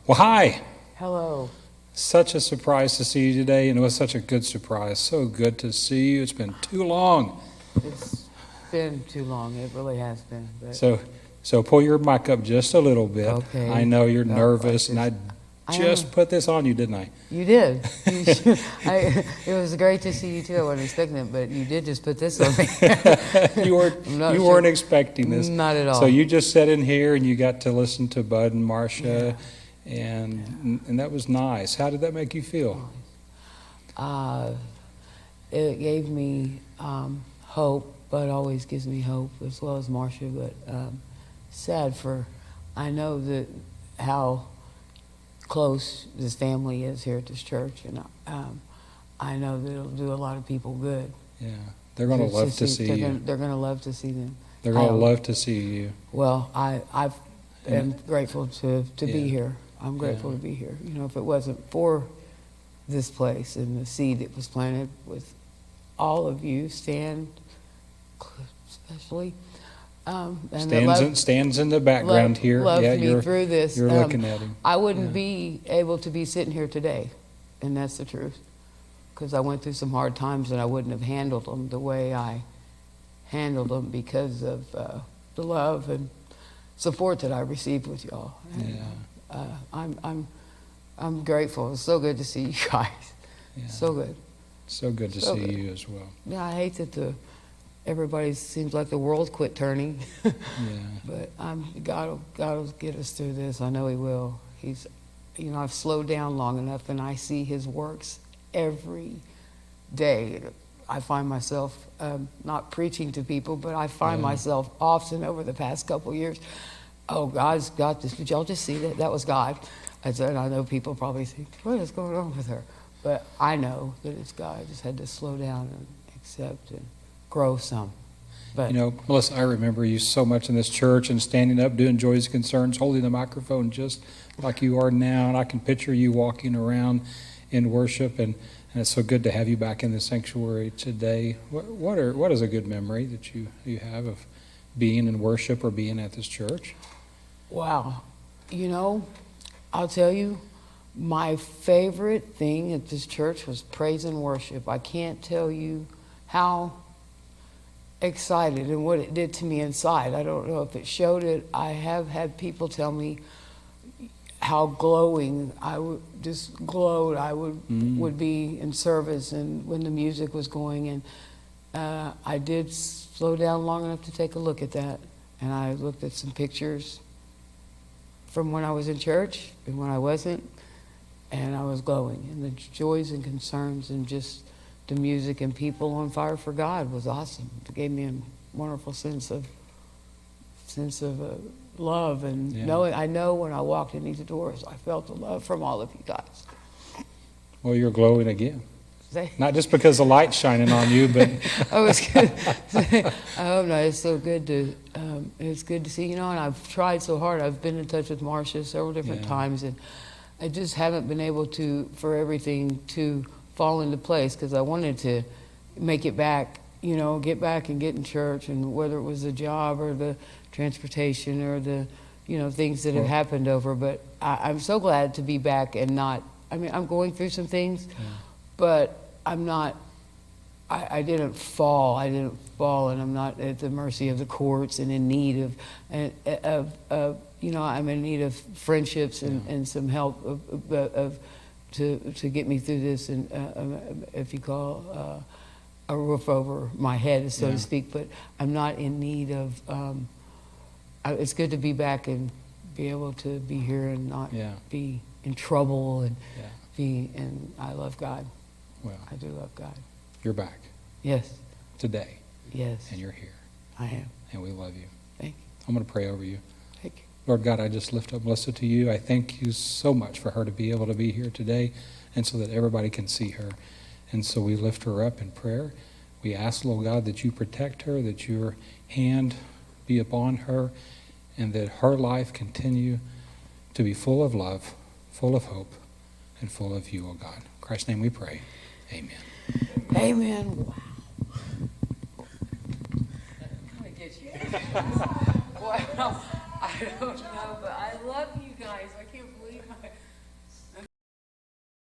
Well, hi. Hello. Such a surprise to see you today, and it was such a good surprise. So good to see you. It's been too long. It's been too long. It really has been. But So pull your mic up just a little bit. Okay. I know you're Felt nervous, like and I just put this on you, didn't I? You did. It was great to see you too. I wasn't expecting it, but you did just put this on me. You weren't expecting this. Not at all. So you just sat in here and you got to listen to Bud and Marcia, and that was nice. How did that make you feel? It gave me hope. Bud always gives me hope, as well as Marcia. But sad for, I know that how close this family is here at this church, and I know that it'll do a lot of people good. Yeah, they're going to love to see you. They're going to love to see them. They're going to love to see you. Well, I am grateful to be here. I'm grateful to be here. You know, if it wasn't for this place and the seed that was planted with all of you, Stan especially, and stands in the background here. Loved me through this. You're looking at him. I wouldn't be able to be sitting here today, and that's the truth, because I went through some hard times and I wouldn't have handled them the way I handled them because of the love and support that I received with y'all. And, I'm grateful. It's so good to see you guys. Yeah. So good. So good to see you as well. Yeah, I hate that everybody seems like the world quit turning. Yeah. But God will get us through this. I know He will. I've slowed down long enough, and I see His works every day. I find myself not preaching to people, but I find myself often over the past couple years, oh, God's got this. Did y'all just see that? That was God. I know people probably think, what is going on with her? But I know that it's God. I just had to slow down and accept and grow some. But Melissa, I remember you so much in this church and standing up, doing Joy's Concerns, holding the microphone just like you are now. And I can picture you walking around in worship, and it's so good to have you back in the sanctuary today. What is a good memory that you have of being in worship or being at this church? Wow. I'll tell you, my favorite thing at this church was praise and worship. I can't tell you how excited and what it did to me inside. I don't know if it showed it. I have had people tell me how glowing I would just glowed. I would be in service and when the music was going, and I did slow down long enough to take a look at that, and I looked at some pictures from when I was in church and when I wasn't, and I was glowing. And the joys and concerns and just the music and people on fire for God was awesome. It gave me a wonderful sense of love and knowing. I know when I walked in these doors, I felt the love from all of you guys. Well, you're glowing again. Not just because the light's shining on you, but oh, it's good. I hope not. It's so good to. It's good to see. And I've tried so hard. I've been in touch with Marcia several different times, and I just haven't been able for everything to fall into place, because I wanted to make it back. Get back and get in church, and whether it was the job or the transportation or the things that have happened over. But I'm so glad to be back and not. I mean, I'm going through some things. But I'm not, I didn't fall, and I'm not at the mercy of the courts and in need of I'm in need of friendships and some help to get me through this, and if you call a roof over my head, so to speak. But I'm not in need of, it's good to be back and be able to be here and not be in trouble and I love God. Well, I do love God. You're back. Yes. Today. Yes. And you're here. I am. And we love you. Thank you. I'm going to pray over you. Thank you. Lord God, I just lift up Melissa to you. I thank you so much for her to be able to be here today, and so that everybody can see her. And so we lift her up in prayer. We ask, Lord God, that you protect her, that your hand be upon her, and that her life continue to be full of love, full of hope, and full of you, O God. In Christ's name we pray. Amen. Amen. Wow. I'm gonna get you. Wow. I don't know, but I love you guys.